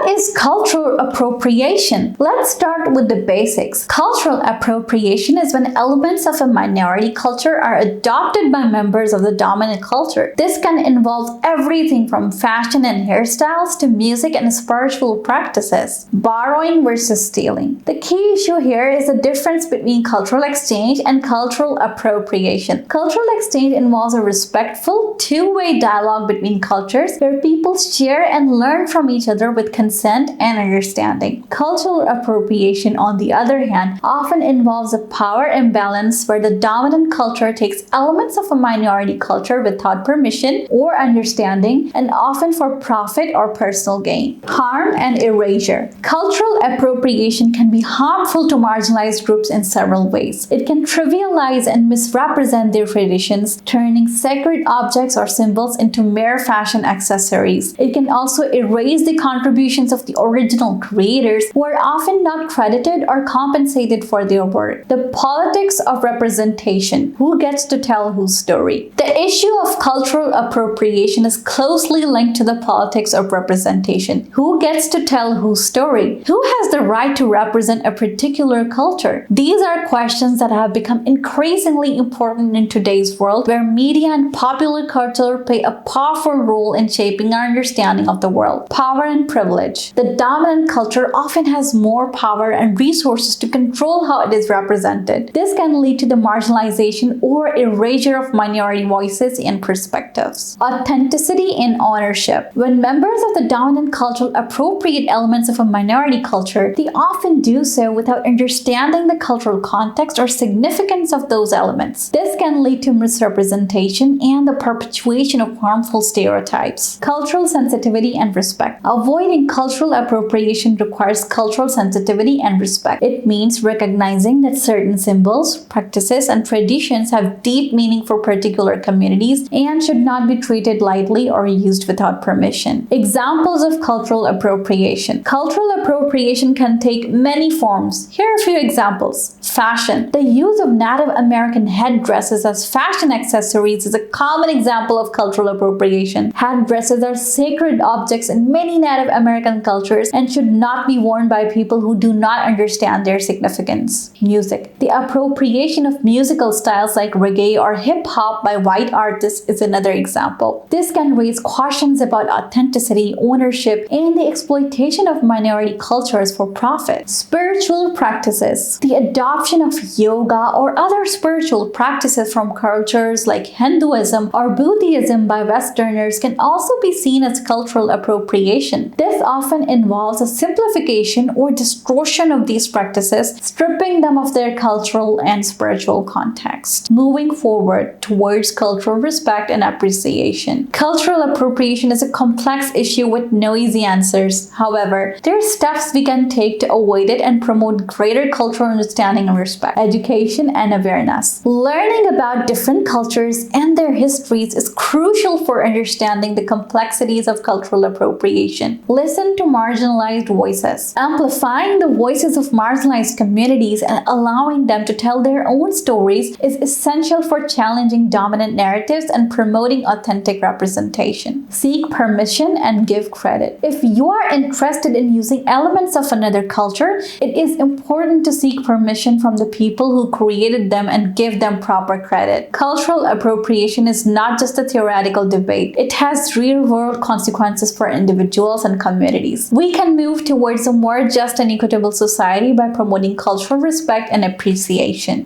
What is cultural appropriation? Let's start with the basics. Cultural appropriation is when elements of a minority culture are adopted by members of the dominant culture. This can involve everything from fashion and hairstyles to music and spiritual practices. Borrowing versus stealing. The key issue here is the difference between cultural exchange and cultural appropriation. Cultural exchange involves a respectful, two-way dialogue between cultures where people share and learn from each other with consent and understanding. Cultural appropriation, on the other hand, often involves a power imbalance where the dominant culture takes elements of a minority culture without permission or understanding, and often for profit or personal gain. Harm and erasure. Cultural appropriation can be harmful to marginalized groups in several ways. It can trivialize and misrepresent their traditions, turning sacred objects or symbols into mere fashion accessories. It can also erase the contributions of the original creators, who are often not credited or compensated for their work. The politics of representation. Who gets to tell whose story? The issue of cultural appropriation is closely linked to the politics of representation. Who gets to tell whose story? Who has the right to represent a particular culture? These are questions that have become increasingly important in today's world, where media and popular culture play a powerful role in shaping our understanding of the world. Power and privilege. The dominant culture often has more power and resources to control how it is represented. This can lead to the marginalization or erasure of minority voices and perspectives. Authenticity and ownership. When members of the dominant culture appropriate elements of a minority culture, they often do so without understanding the cultural context or significance of those elements. This can lead to misrepresentation and the perpetuation of harmful stereotypes. Cultural sensitivity and respect. Avoiding cultural appropriation requires cultural sensitivity and respect. It means recognizing that certain symbols, practices, and traditions have deep meaning for particular communities and should not be treated lightly or used without permission. Examples of cultural appropriation. Cultural appropriation can take many forms. Here are a few examples. Fashion. The use of Native American headdresses as fashion accessories is a common example of cultural appropriation. Headdresses are sacred objects in many Native American cultures and should not be worn by people who do not understand their significance. Music. The appropriation of musical styles like reggae or hip-hop by white artists is another example. This can raise questions about authenticity, ownership, and the exploitation of minority cultures for profit. Spiritual practices. The adoption of yoga or other spiritual practices from cultures like Hinduism or Buddhism by Westerners can also be seen as cultural appropriation. This often involves a simplification or distortion of these practices, stripping them of their cultural and spiritual context. Moving forward towards cultural respect and appreciation. Cultural appropriation is a complex issue with no easy answers. However, there are steps we can take to avoid it and promote greater cultural understanding and respect. Education and awareness. Learning about different cultures and their histories is crucial for understanding the complexities of cultural appropriation. Listen to marginalized voices. Amplifying the voices of marginalized communities and allowing them to tell their own stories is essential for challenging dominant narratives and promoting authentic representation. Seek permission and give credit. If you are interested in using elements of another culture, it is important to seek permission from the people who created them and give them proper credit. Cultural appropriation is not just a theoretical debate. It has real-world consequences for individuals and communities. We can move towards a more just and equitable society by promoting cultural respect and appreciation.